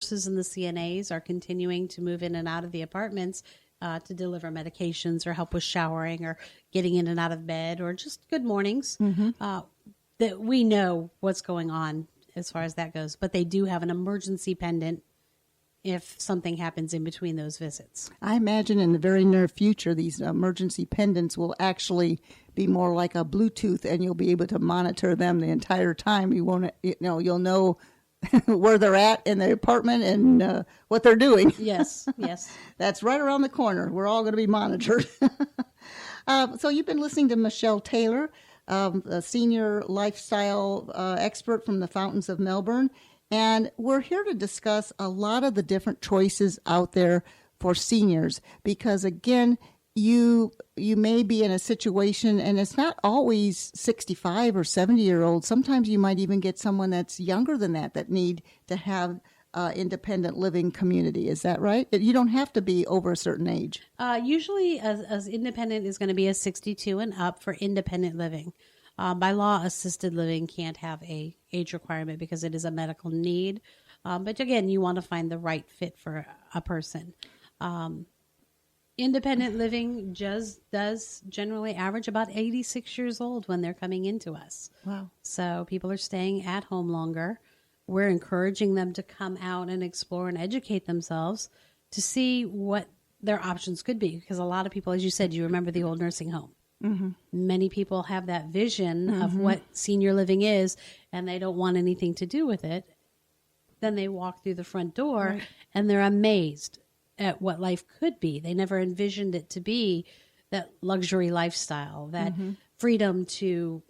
nurses and the CNAs are continuing to move in and out of the apartments to deliver medications or help with showering or getting in and out of bed or just good mornings. That we know what's going on as far as that goes, but they do have an emergency pendant if something happens in between those visits. I imagine in the very near future, these emergency pendants will actually be more like a Bluetooth, and you'll be able to monitor them the entire time. You'll know where they're at in the apartment and what they're doing. Yes. That's right around the corner. We're all going to be monitored. So you've been listening to Mechelle Taylor, a senior lifestyle expert from the Fountains of Melbourne. And we're here to discuss a lot of the different choices out there for seniors because, again, you may be in a situation, and it's not always 65 or 70-year-olds. Sometimes you might even get someone that's younger than that need to have independent living community. Is that right? You don't have to be over a certain age. Usually, as independent is going to be a 62 and up for independent living. By law, assisted living can't have a age requirement because it is a medical need. But again, you want to find the right fit for a person. Independent living does generally average about 86 years old when they're coming into us. Wow. So people are staying at home longer. We're encouraging them to come out and explore and educate themselves to see what their options could be. Because a lot of people, as you said, you remember the old nursing home. Mm-hmm. Many people have that vision of what senior living is, and they don't want anything to do with it. Then they walk through the front door, and they're amazed at what life could be. They never envisioned it to be that luxury lifestyle, that freedom to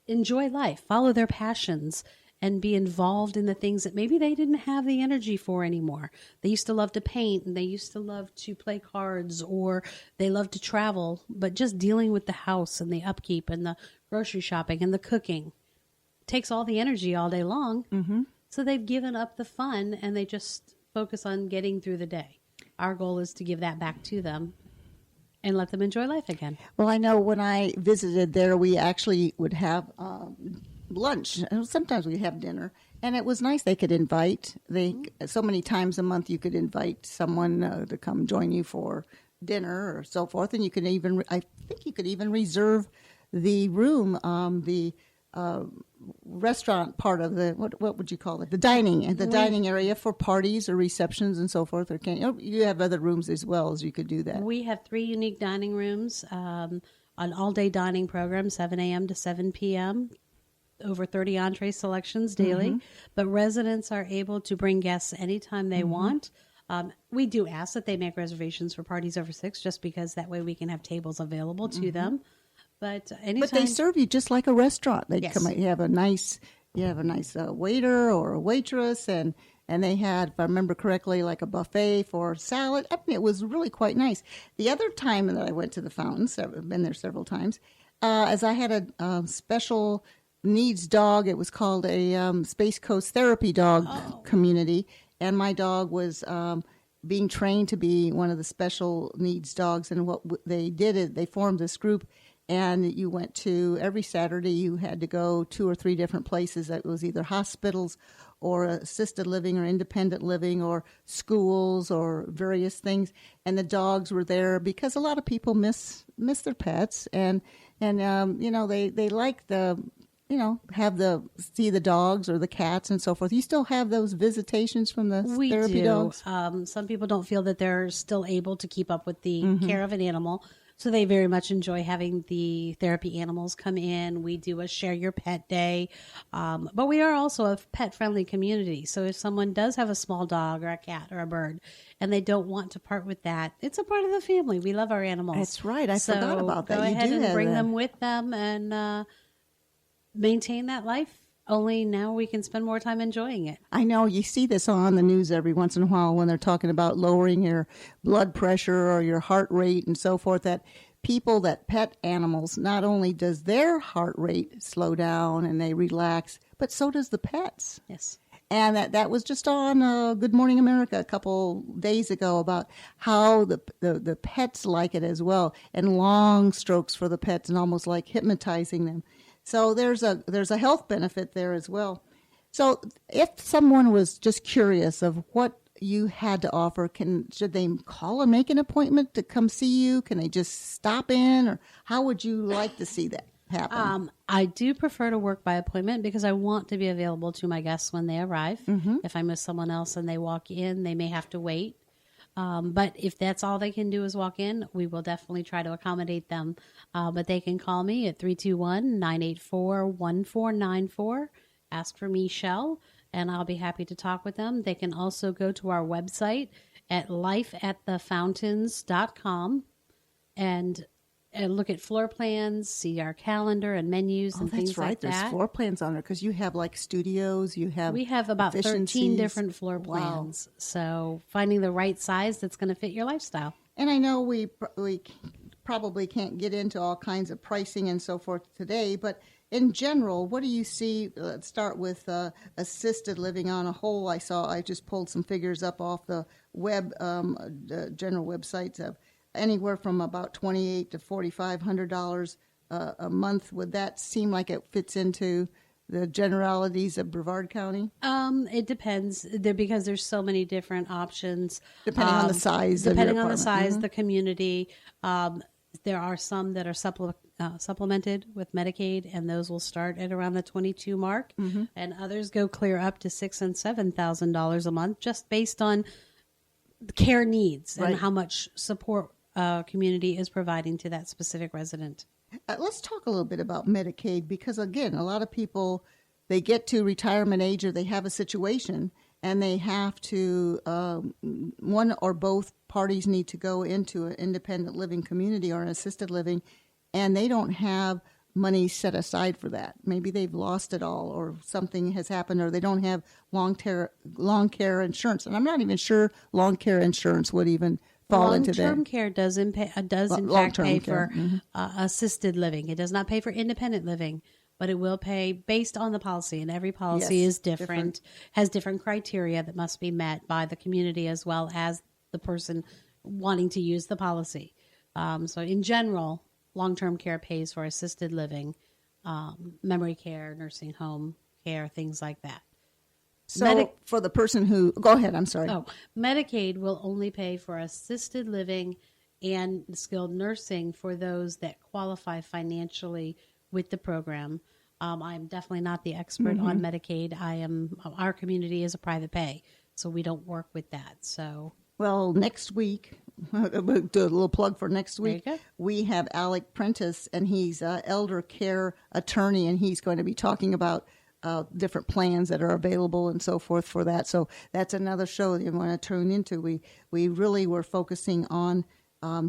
enjoy life, follow their passions, and be involved in the things that maybe they didn't have the energy for anymore. They used to love to paint, and they used to love to play cards, or they love to travel, but just dealing with the house and the upkeep and the grocery shopping and the cooking takes all the energy all day long. Mm-hmm. So they've given up the fun, and they just focus on getting through the day. Our goal is to give that back to them and let them enjoy life again. Well, I know when I visited there, we actually would have lunch. Sometimes we have dinner, and it was nice. They could invite. So many times a month you could invite someone to come join you for dinner or so forth, and you can even, I think you could even reserve the room, the restaurant part of the what would you call it? The dining area for parties or receptions and so forth. Or you have other rooms as well as you could do that. We have 3 unique dining rooms, an all-day dining program, 7 a.m. to 7 p.m. Over 30 entree selections daily, but residents are able to bring guests anytime they want. We do ask that they make reservations for parties over 6, just because that way we can have tables available to them. But anytime, but they serve you just like a restaurant. They Yes. come. You have a nice waiter or a waitress, and they had, if I remember correctly, like a buffet for salad. I mean, it was really quite nice. The other time that I went to the Fountains, I've been there several times, as I had a special needs dog. It was called a Space Coast Therapy Dog community, and my dog was being trained to be one of the special needs dogs. And what they did is they formed this group, and you went to every Saturday. You had to go 2 or 3 different places. That was either hospitals or assisted living or independent living or schools or various things. And the dogs were there because a lot of people miss their pets, and they like see the dogs or the cats and so forth. You still have those visitations from the therapy dogs? Some people don't feel that they're still able to keep up with the care of an animal, so they very much enjoy having the therapy animals come in. We do a Share Your Pet Day, but we are also a pet-friendly community. So if someone does have a small dog or a cat or a bird, and they don't want to part with that, it's a part of the family. We love our animals. That's right. I forgot about that. Go ahead and bring them with them and maintain that life. Only now we can spend more time enjoying it. I know you see this on the news every once in a while when they're talking about lowering your blood pressure or your heart rate and so forth, that people that pet animals, not only does their heart rate slow down and they relax, but so does the pets. Yes. And that was just on Good Morning America a couple days ago about how the pets like it as well, and long strokes for the pets and almost like hypnotizing them. So there's a health benefit there as well. So if someone was just curious of what you had to offer, should they call and make an appointment to come see you? Can they just stop in, or how would you like to see that happen? I do prefer to work by appointment because I want to be available to my guests when they arrive. If I miss someone else and they walk in, they may have to wait. But if that's all they can do is walk in, we will definitely try to accommodate them. But they can call me at 321-984-1494. Ask for Mechelle, and I'll be happy to talk with them. They can also go to our website at lifeatthefountains.com and look at floor plans, see our calendar and menus and things like that. That's right. There's floor plans on there because you have like studios. We have about 13 different floor plans. Wow. So finding the right size that's going to fit your lifestyle. And I know we probably can't get into all kinds of pricing and so forth today, but in general, what do you see? Let's start with assisted living on a whole. I just pulled some figures up off the web, the general websites of anywhere from about $2,800 to $4,500 a month. Would that seem like it fits into the generalities of Brevard County? It depends because there's so many different options. Depending on the size of your apartment. Depending on the size, the community. There are some that are supplemented with Medicaid, and those will start at around the 22 mark, and others go clear up to $6,000 and $7,000 a month, just based on the care needs and how much support community is providing to that specific resident. Let's talk a little bit about Medicaid because, again, a lot of people, they get to retirement age or they have a situation and they have to, one or both parties need to go into an independent living community or an assisted living, and they don't have money set aside for that. Maybe they've lost it all or something has happened, or they don't have long care insurance. And I'm not even sure long care insurance would even fall into that. Long-term care does in fact pay for assisted living. It does not pay for independent living, but it will pay based on the policy, and every policy is different, has different criteria that must be met by the community as well as the person wanting to use the policy. So in general, long-term care pays for assisted living, memory care, nursing home care, things like that. So for the person who, go ahead, I'm sorry. Medicaid will only pay for assisted living and skilled nursing for those that qualify financially with the program. I'm definitely not the expert on Medicaid. Our community is a private pay, so we don't work with that. So, well, next week, we'll do a little plug for next week. We have Alec Prentice, and he's an elder care attorney, and he's going to be talking about different plans that are available and so forth for that. So that's another show that you want to tune into. We really were focusing on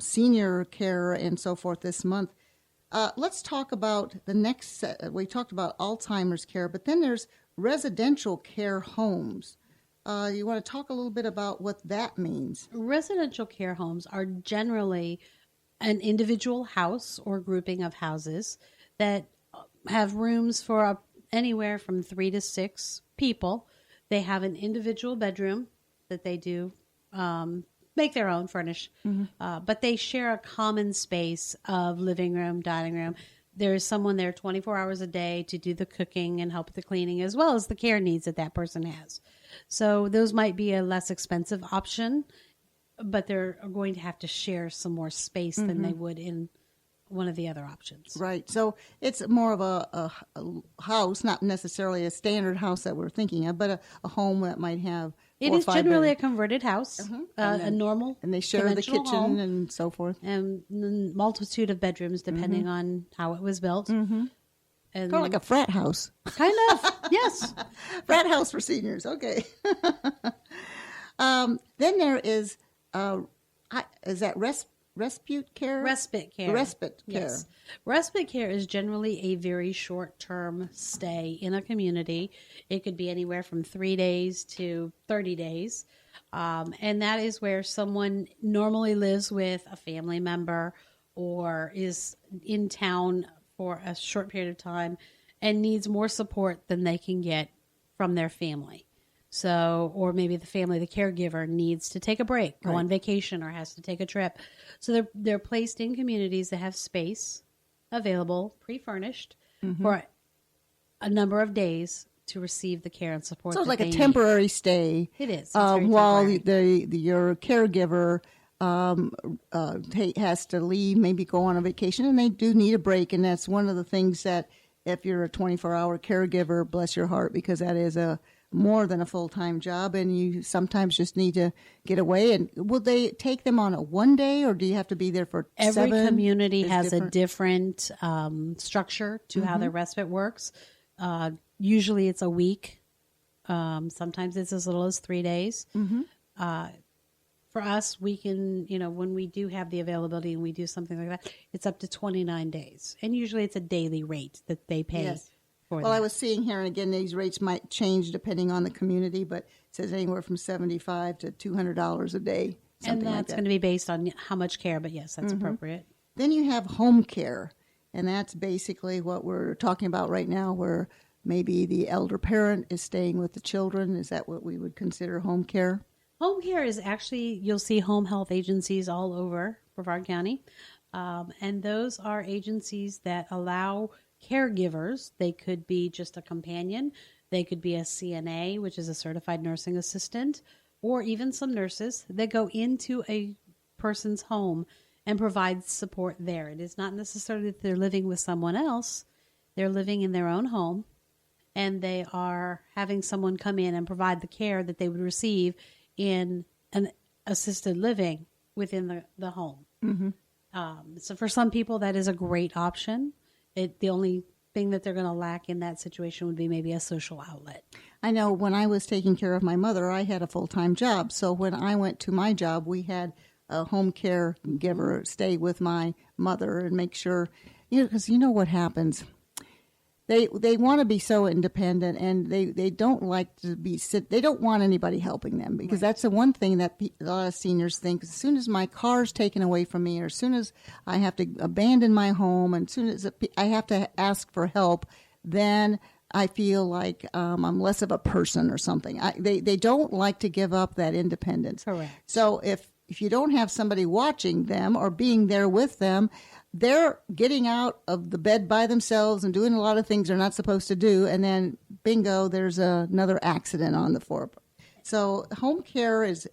senior care and so forth this month. Let's talk about the next set. We talked about Alzheimer's care, but then there's residential care homes. You want to talk a little bit about what that means? Residential care homes are generally an individual house or grouping of houses that have rooms for anywhere from 3 to 6 people. They have an individual bedroom that they do make their own, furnish, but they share a common space of living room, dining room. There's someone there 24 hours a day to do the cooking and help with the cleaning, as well as the care needs that person has. So those might be a less expensive option, but they're going to have to share some more space than they would in one of the other options. Right. So it's more of a house, not necessarily a standard house that we're thinking of, but a home that might have It is generally a converted house, a normal and they share the kitchen home, and so forth. And a multitude of bedrooms depending on how it was built. And kind of like a frat house. Kind of, yes. Frat house for seniors, okay. Then there is that respite care? Respite care. Respite care. Yes. Respite care is generally a very short-term stay in a community. It could be anywhere from 3 days to 30 days. And that is where someone normally lives with a family member or is in town for a short period of time and needs more support than they can get from their family. So, or maybe the caregiver needs to take a break, go on vacation, or has to take a trip. So they're placed in communities that have space available, pre-furnished, for a number of days to receive the care and support. So it's that like a they temporary stay. Need. It is. It's very while temporary. your caregiver has to leave, maybe go on a vacation, and they do need a break. And that's one of the things that if you're a 24-hour caregiver, bless your heart, because that is more than a full-time job, and you sometimes just need to get away. And will they take them on a one day, or do you have to be there for Every 7? community Is has a different structure to how their respite works. Usually it's a week. Sometimes it's as little as 3 days. For us, we can, when we do have the availability and we do something like that, it's up to 29 days. And usually it's a daily rate that they pay. Yes. For Well, that. I was seeing here, and again, these rates might change depending on the community, but it says anywhere from $75 to $200 a day. And that's going to be based on how much care, but yes, that's appropriate. Then you have home care, and that's basically what we're talking about right now, where maybe the elder parent is staying with the children. Is that what we would consider home care? Home care is actually, you'll see home health agencies all over Brevard County. And those are agencies that allow caregivers. They could be just a companion. They could be a CNA, which is a certified nursing assistant, or even some nurses that go into a person's home and provide support there. It is not necessarily that they're living with someone else. They're living in their own home, and they are having someone come in and provide the care that they would receive in an assisted living within the home. So for some people, that is a great option. The only thing that they're going to lack in that situation would be maybe a social outlet. I know when I was taking care of my mother, I had a full-time job. So when I went to my job, we had a home care giver stay with my mother and make sure, because you know what happens. They want to be so independent, and they don't like to they don't want anybody helping them, because that's the one thing that a lot of seniors think. As soon as my car's taken away from me, or as soon as I have to abandon my home, and as soon as I have to ask for help, then I feel like I'm less of a person or something. They don't like to give up that independence. Correct. So if you don't have somebody watching them or being there with them, they're getting out of the bed by themselves and doing a lot of things they're not supposed to do, and then bingo, there's another accident on the floor. So home care is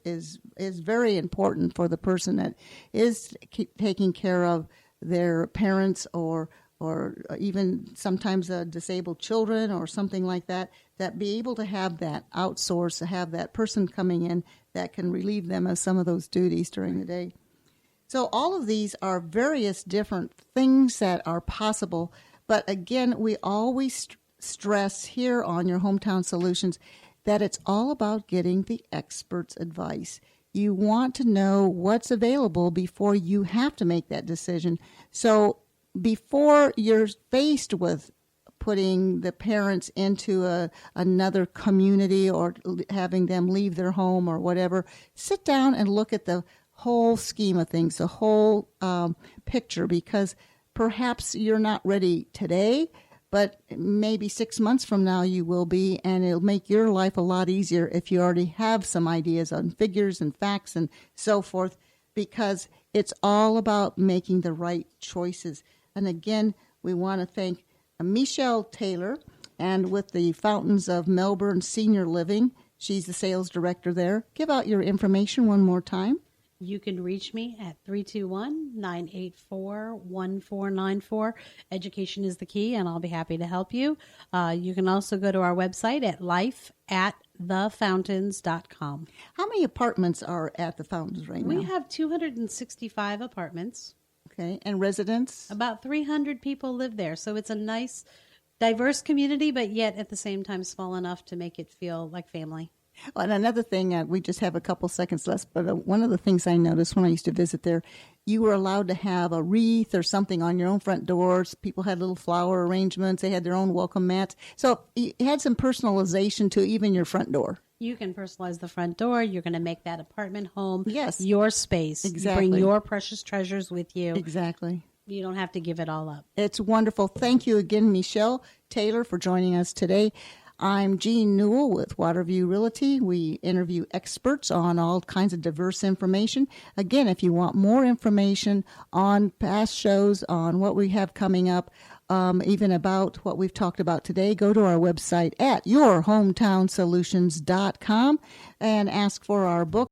very important for the person that is taking care of their parents or even sometimes disabled children or something like that be able to have that outsource, to have that person coming in that can relieve them of some of those duties during the day. So all of these are various different things that are possible. But again, we always stress here on Your Hometown Solutions that it's all about getting the expert's advice. You want to know what's available before you have to make that decision. So before you're faced with putting the parents into another community or having them leave their home or whatever, sit down and look at the whole scheme of things, the whole picture, because perhaps you're not ready today, but maybe 6 months from now you will be, and it'll make your life a lot easier if you already have some ideas on figures and facts and so forth, because it's all about making the right choices. And again, we want to thank Mechelle Taylor, and with the Fountains of Melbourne Senior Living, she's the sales director there. Give out your information one more time. You can reach me at 321-984-1494. Education is the key, and I'll be happy to help you. You can also go to our website at life@thefountains.com. How many apartments are at the Fountains right now? We have 265 apartments. Okay, and residents? About 300 people live there, so it's a nice, diverse community, but yet at the same time small enough to make it feel like family. And another thing, we just have a couple seconds left, but one of the things I noticed when I used to visit there, you were allowed to have a wreath or something on your own front doors. People had little flower arrangements. They had their own welcome mats. So it had some personalization to even your front door. You can personalize the front door. You're going to make that apartment home Yes. your space. Exactly. You bring your precious treasures with you. Exactly. You don't have to give it all up. It's wonderful. Thank you again, Mechelle Taylor, for joining us today. I'm Jean Newell with Waterview Realty. We interview experts on all kinds of diverse information. Again, if you want more information on past shows, on what we have coming up, even about what we've talked about today, go to our website at yourhometownsolutions.com and ask for our book.